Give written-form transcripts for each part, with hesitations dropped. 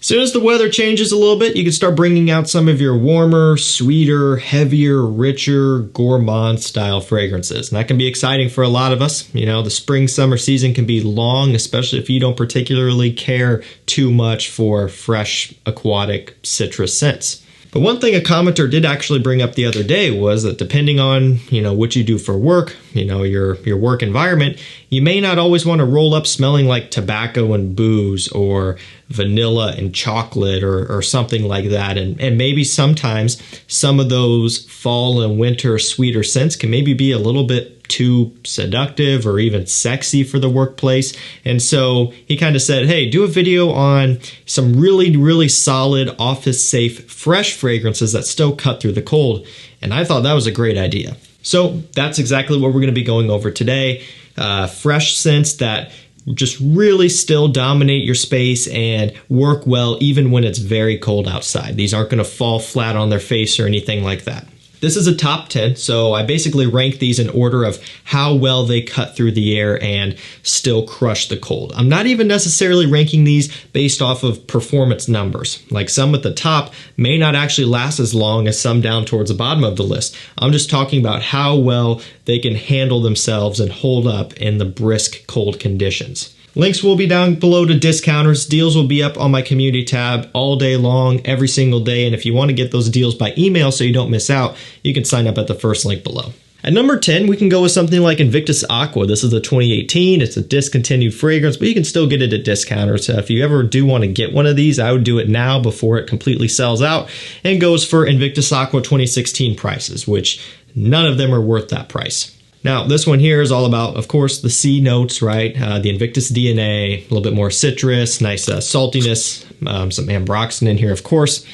soon as the weather changes a little bit, you can start bringing out some of your warmer, sweeter, heavier, richer, gourmand style fragrances. And that can be exciting for a lot of us. You know, the spring, summer season can be long, especially if you don't particularly care too much for fresh, aquatic citrus scents. But one thing a commenter did actually bring up the other day was that depending on, what you do for work, your work environment, you may not always want to roll up smelling like tobacco and booze or vanilla and chocolate or something like that. And maybe sometimes some of those fall and winter sweeter scents can maybe be a little bit too seductive or even sexy for the workplace. And so he kind of said, hey, do a video on some really, really solid office safe fresh fragrances that still cut through the cold. And I thought that was a great idea. So that's exactly what we're going to be going over today. Fresh scents that just really still dominate your space and work well even when it's very cold outside. These aren't going to fall flat on their face or anything like that. This is a top 10, so I basically rank these in order of how well they cut through the air and still crush the cold. I'm not even necessarily ranking these based off of performance numbers. Like some at the top may not actually last as long as some down towards the bottom of the list. I'm just talking about how well they can handle themselves and hold up in the brisk cold conditions. Links will be down below to discounters. Deals will be up on my community tab all day long, every single day. And if you want to get those deals by email so you don't miss out, you can sign up at the first link below. At number 10, we can go with something like Invictus Aqua. This is a 2018. It's a discontinued fragrance, but you can still get it at discounters. So if you ever do want to get one of these, I would do it now before it completely sells out, and goes for Invictus Aqua 2016 prices, which none of them are worth that price. Now, this one here is all about, of course, the C notes, right? The Invictus DNA, a little bit more citrus, nice saltiness, some ambroxan in here, of course.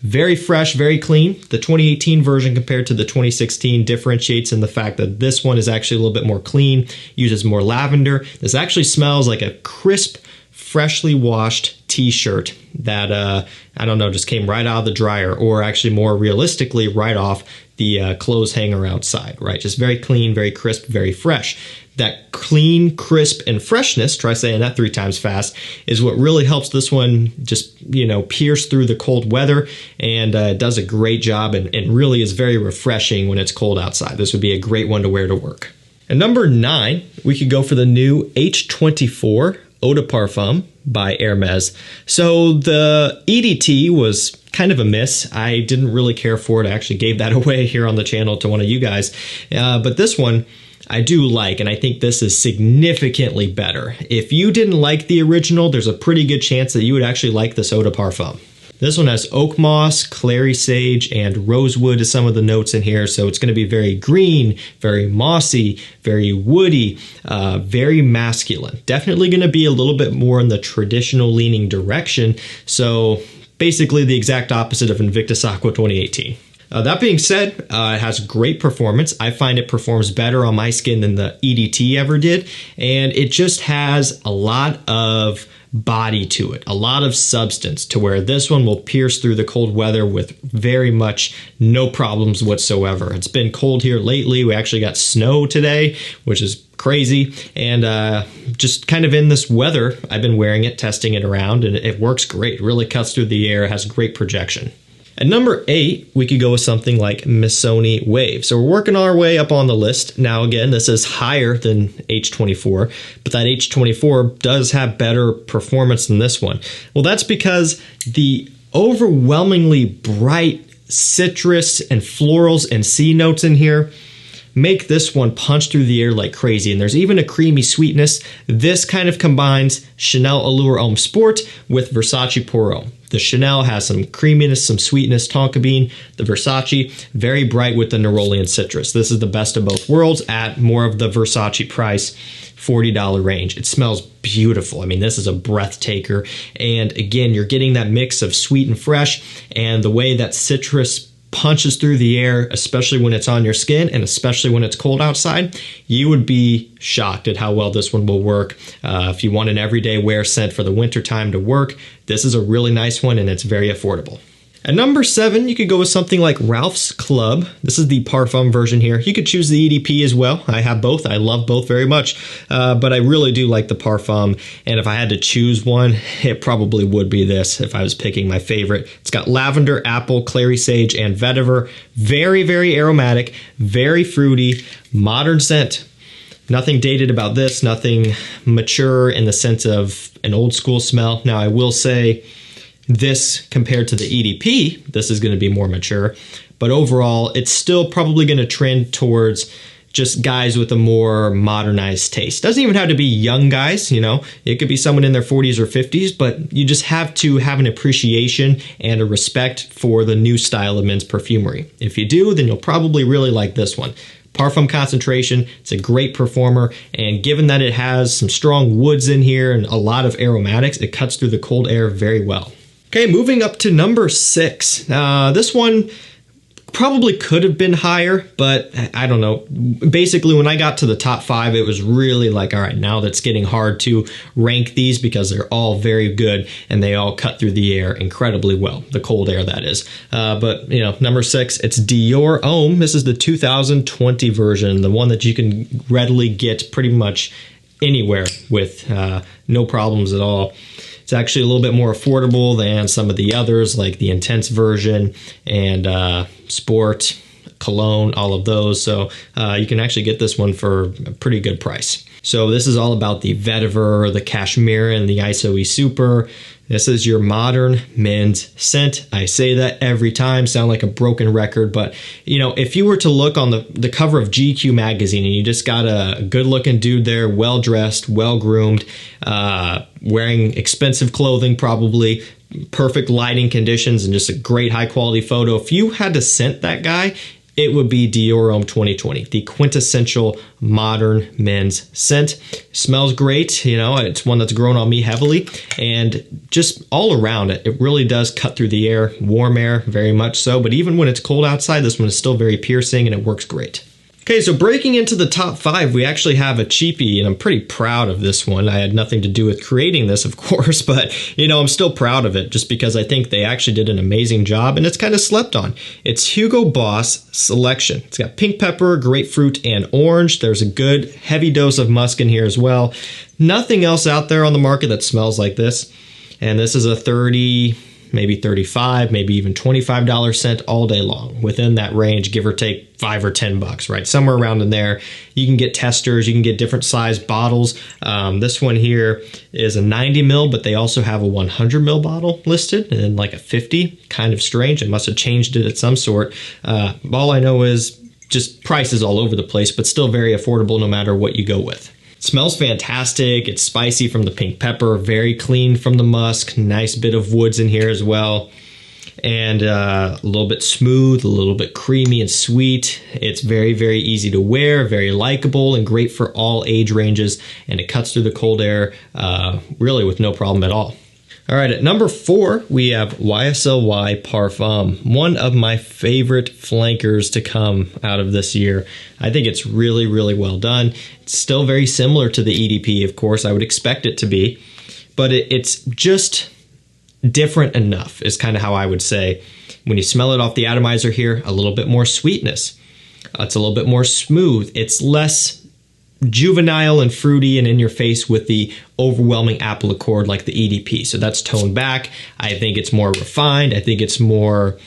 Very fresh, very clean. The 2018 version compared to the 2016 differentiates in the fact that this one is actually a little bit more clean, uses more lavender. This actually smells like a crisp, freshly washed t-shirt that, just came right out of the dryer, or actually more realistically, right off the clothes hanger outside, right? Just very clean, very crisp, very fresh. That clean, crisp, and freshness, try saying that 3 times fast, is what really helps this one just, pierce through the cold weather, and does a great job and really is very refreshing when it's cold outside. This would be a great one to wear to work. At number 9, we could go for the new H24 Eau de Parfum by Hermes. So the EDT was kind of a miss. I didn't really care for it. I actually gave that away here on the channel to one of you guys. But this one I do like, and I think this is significantly better. If you didn't like the original, there's a pretty good chance that you would actually like this Eau de Parfum. This one has oak moss, clary sage, and rosewood as some of the notes in here. So it's going to be very green, very mossy, very woody, very masculine. Definitely going to be a little bit more in the traditional leaning direction. So basically the exact opposite of Invictus Aqua 2018. That being said, it has great performance. I find it performs better on my skin than the EDT ever did. And it just has a lot of body to it, a lot of substance, to where this one will pierce through the cold weather with very much no problems whatsoever. It's been cold here lately. We actually got snow today, which is crazy. And just kind of in this weather, I've been wearing it, testing it around, and it works great. It really cuts through the air, has great projection. At number 8, we could go with something like Missoni Wave. So we're working our way up on the list. Now again, this is higher than H24, but that H24 does have better performance than this one. Well, that's because the overwhelmingly bright citrus and florals and C notes in here make this one punch through the air like crazy. And there's even a creamy sweetness. This kind of combines Chanel Allure Homme Sport with Versace Pour Homme. The Chanel has some creaminess, some sweetness, tonka bean. The Versace, very bright with the Nerolian citrus. This is the best of both worlds at more of the Versace price, $40 range. It smells beautiful. I mean, this is a breath taker. And again, you're getting that mix of sweet and fresh, and the way that citrus punches through the air, especially when it's on your skin and especially when it's cold outside, you would be shocked at how well this one will work. If you want an everyday wear scent for the winter time to work, this is a really nice one, and it's very affordable. At number 7, you could go with something like Ralph's Club. This is the Parfum version here. You could choose the EDP as well. I have both. I love both very much, but I really do like the Parfum. And if I had to choose one, it probably would be this if I was picking my favorite. It's got lavender, apple, clary sage, and vetiver. Very, very aromatic, very fruity, modern scent. Nothing dated about this, nothing mature in the sense of an old school smell. Now, I will say, this compared to the EDP, this is going to be more mature, but overall it's still probably going to trend towards just guys with a more modernized taste. Doesn't even have to be young guys, you know, it could be someone in their 40s or 50s, but you just have to have an appreciation and a respect for the new style of men's perfumery. If you do, then you'll probably really like this one. Parfum concentration, it's a great performer, and given that it has some strong woods in here and a lot of aromatics, it cuts through the cold air very well. Okay, moving up to number 6. This one probably could have been higher, but I don't know. Basically, when I got to the top 5, it was really like, all right, now that's getting hard to rank these because they're all very good and they all cut through the air incredibly well. The cold air, that is. But, you know, number 6, it's Dior Homme. This is the 2020 version, the one that you can readily get pretty much anywhere with no problems at all. It's actually a little bit more affordable than some of the others, like the Intense version and Sport, Cologne, all of those. So you can actually get this one for a pretty good price. So this is all about the vetiver, the cashmere, and the ISO-E Super. This is your modern men's scent. I say that every time, sound like a broken record, but you know, if you were to look on the cover of GQ magazine and you just got a good looking dude there, well dressed, well groomed, wearing expensive clothing probably, perfect lighting conditions, and just a great high quality photo, if you had to scent that guy, it would be Dior Homme 2020, the quintessential modern men's scent. Smells great, you know, it's one that's grown on me heavily, and just all around it, it really does cut through the air, warm air, very much so, but even when it's cold outside, this one is still very piercing and it works great. Okay, so breaking into the top 5, we actually have a cheapie, and I'm pretty proud of this one. I had nothing to do with creating this, of course, but, you know, I'm still proud of it just because I think they actually did an amazing job, and it's kind of slept on. It's Hugo Boss Selection. It's got pink pepper, grapefruit, and orange. There's a good heavy dose of musk in here as well. Nothing else out there on the market that smells like this, and this is a 30, maybe 35, maybe even $25 scent all day long. Within that range, give or take $5 or $10, right? Somewhere around in there. You can get testers, you can get different size bottles. This one here is a 90 ml, but they also have a 100 ml bottle listed, and then like a 50. Kind of strange. I must have changed it at some sort. All I know is just prices all over the place, but still very affordable no matter what you go with. Smells fantastic. It's spicy from the pink pepper, very clean from the musk, nice bit of woods in here as well, and a little bit smooth, a little bit creamy and sweet. It's very, very easy to wear, very likable, and great for all age ranges, and it cuts through the cold air really with no problem at all. All right, at number 4, we have YSL Parfum, one of my favorite flankers to come out of this year. I think it's really, really well done. It's still very similar to the EDP, of course. I would expect it to be, but it's just different enough is kind of how I would say. When you smell it off the atomizer here, a little bit more sweetness. It's a little bit more smooth. It's less juvenile and fruity and in your face with the overwhelming apple accord like the EDP. So that's toned back. I think it's more refined. I think it's more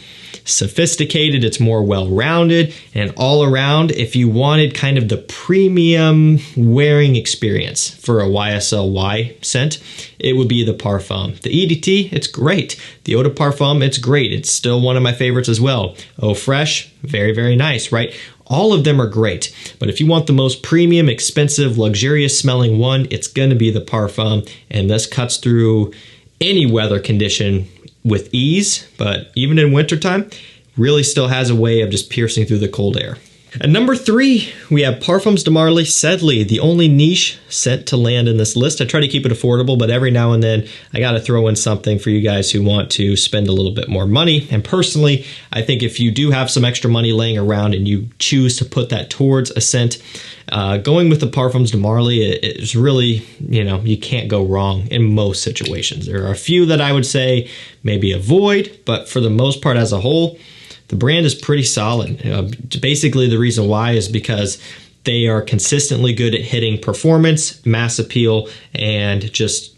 sophisticated. It's more well-rounded, and all around, if you wanted kind of the premium wearing experience for a YSL scent, it would be the Parfum. The EDT, it's great. The Eau de Parfum, it's great. It's still one of my favorites as well. Eau Fraiche, very, very nice, right? All of them are great, but if you want the most premium, expensive, luxurious smelling one, it's going to be the Parfum, and this cuts through any weather condition with ease, but even in wintertime, really still has a way of just piercing through the cold air. At number 3, we have Parfums de Marly Sedley, the only niche scent to land in this list. I try to keep it affordable, but every now and then I got to throw in something for you guys who want to spend a little bit more money. And personally, I think if you do have some extra money laying around and you choose to put that towards a scent, going with the Parfums de Marly is really, you can't go wrong in most situations. There are a few that I would say maybe avoid, but for the most part as a whole, the brand is pretty solid. Basically, the reason why is because they are consistently good at hitting performance, mass appeal, and just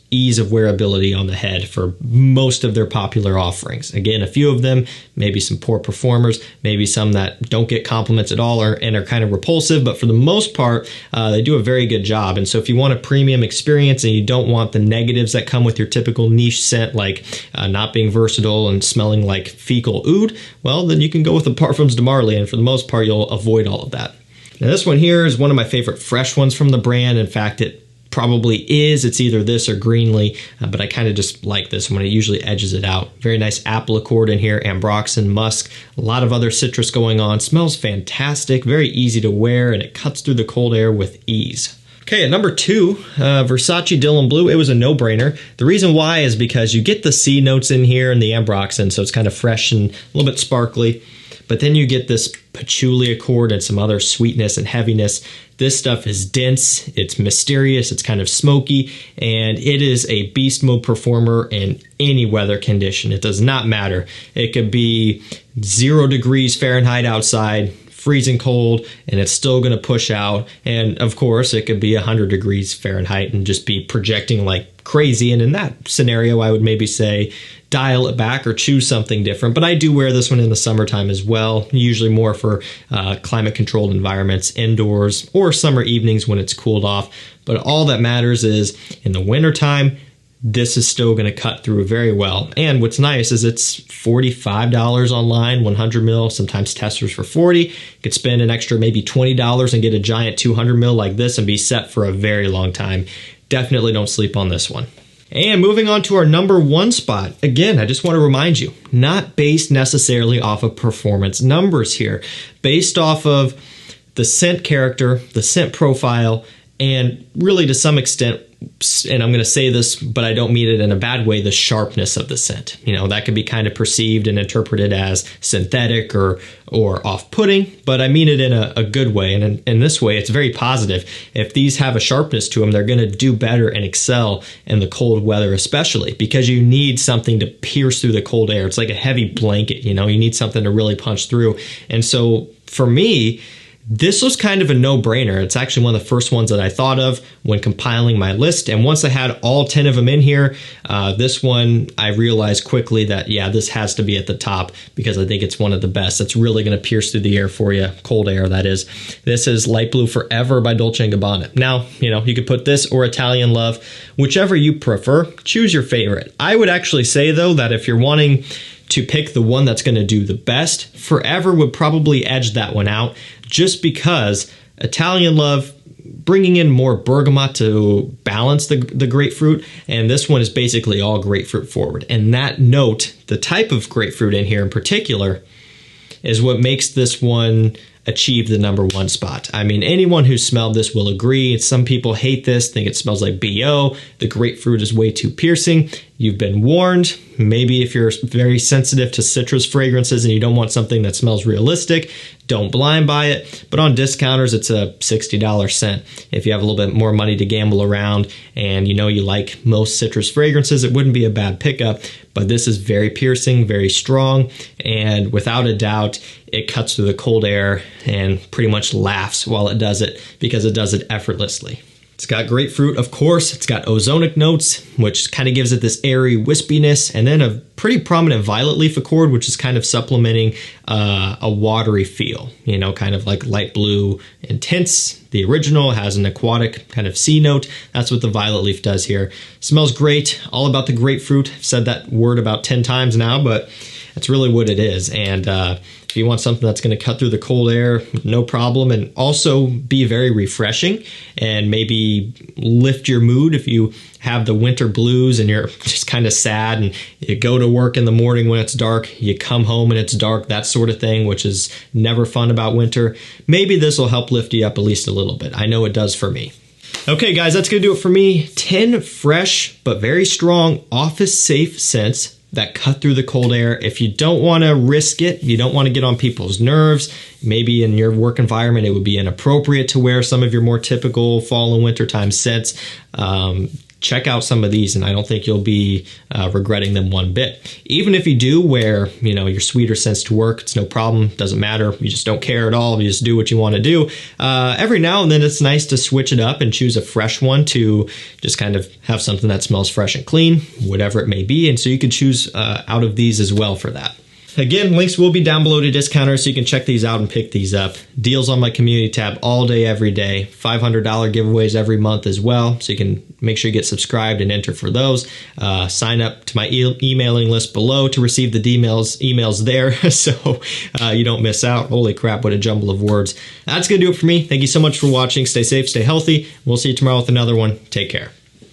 ease of wearability on the head for most of their popular offerings. Again, a few of them, maybe some poor performers, maybe some that don't get compliments at all and are kind of repulsive, but for the most part, they do a very good job. And so if you want a premium experience and you don't want the negatives that come with your typical niche scent, like not being versatile and smelling like fecal oud, well, then you can go with the Parfums de Marly, and for the most part, you'll avoid all of that. Now this one here is one of my favorite fresh ones from the brand. In fact, it probably is. It's either this or Greenly, but I kind of just like this one. It usually edges it out. Very nice apple accord in here, ambroxan, musk, a lot of other citrus going on. Smells fantastic, very easy to wear, and it cuts through the cold air with ease. Okay, at number 2, Versace Dylan Blue. It was a no-brainer. The reason why is because you get the C notes in here and the ambroxan, so it's kind of fresh and a little bit sparkly. But then you get this patchouli accord and some other sweetness and heaviness. This stuff is dense, it's mysterious, it's kind of smoky, and it is a beast mode performer in any weather condition. It does not matter. It could be 0 degrees Fahrenheit outside, freezing cold, and it's still going to push out. And of course, it could be 100 degrees Fahrenheit and just be projecting like crazy. And in that scenario, I would maybe say dial it back or choose something different. But I do wear this one in the summertime as well, usually more for climate controlled environments, indoors, or summer evenings when it's cooled off. But all that matters is in the wintertime, this is still going to cut through very well. And what's nice is it's $45 online, 100 mil, sometimes testers for $40. You could spend an extra maybe $20 and get a giant 200 mil like this and be set for a very long time. Definitely don't sleep on this one. And moving on to our number 1 spot. Again, I just want to remind you, not based necessarily off of performance numbers here, based off of the scent character, the scent profile, and really to some extent, and I'm going to say this, but I don't mean it in a bad way, the sharpness of the scent. That could be kind of perceived and interpreted as synthetic or off-putting, but I mean it in a good way. And in this way, it's very positive. If these have a sharpness to them, they're going to do better and excel in the cold weather, especially because you need something to pierce through the cold air. It's like a heavy blanket, you need something to really punch through. And so for me, this was kind of a no-brainer. It's actually one of the first ones that I thought of when compiling my list. And once I had all 10 of them in here, this one, I realized quickly that, yeah, this has to be at the top because I think it's one of the best. It's really going to pierce through the air for you, cold air, that is. This is Light Blue Forever by Dolce & Gabbana. Now, you could put this or Italian Love, whichever you prefer. Choose your favorite. I would actually say, though, that if you're wanting to pick the one that's going to do the best, Forever would probably edge that one out just because Italian Love bringing in more bergamot to balance the grapefruit, and this one is basically all grapefruit forward. And that note, the type of grapefruit in here in particular, is what makes this one achieve the number 1 spot. I mean, anyone who smelled this will agree. Some people hate this, think it smells like BO. The grapefruit is way too piercing. You've been warned. Maybe if you're very sensitive to citrus fragrances and you don't want something that smells realistic, don't blind buy it. But on discounters, it's a $60 scent. If you have a little bit more money to gamble around and you like most citrus fragrances, it wouldn't be a bad pickup. But this is very piercing, very strong, and without a doubt, it cuts through the cold air and pretty much laughs while it does it because it does it effortlessly. It's got grapefruit, of course. It's got ozonic notes, which kind of gives it this airy wispiness, and then a pretty prominent violet leaf accord, which is kind of supplementing a watery feel, kind of like Light Blue Intense. The original has an aquatic kind of C note. That's what the violet leaf does here. Smells great, all about the grapefruit. I've said that word about 10 times now, but that's really what it is. And if you want something that's going to cut through the cold air, no problem, and also be very refreshing and maybe lift your mood if you have the winter blues and you're just kind of sad and you go to work in the morning when it's dark, you come home and it's dark, that sort of thing, which is never fun about winter, maybe this will help lift you up at least a little bit. I know it does for me. Okay, guys, that's going to do it for me. 10 fresh but very strong office-safe scents that cut through the cold air. If you don't want to risk it, you don't want to get on people's nerves, maybe in your work environment it would be inappropriate to wear some of your more typical fall and wintertime scents, check out some of these and I don't think you'll be regretting them one bit. Even if you do wear, your sweeter scents to work, it's no problem, doesn't matter, you just don't care at all, you just do what you want to do. Every now and then it's nice to switch it up and choose a fresh one to just kind of have something that smells fresh and clean, whatever it may be, and so you can choose out of these as well for that. Again, links will be down below to Discounters, so you can check these out and pick these up. Deals on my community tab all day, every day. $500 giveaways every month as well, so you can make sure you get subscribed and enter for those. Sign up to my emailing list below to receive the emails there, so you don't miss out. Holy crap, what a jumble of words. That's going to do it for me. Thank you so much for watching. Stay safe, stay healthy. We'll see you tomorrow with another one. Take care.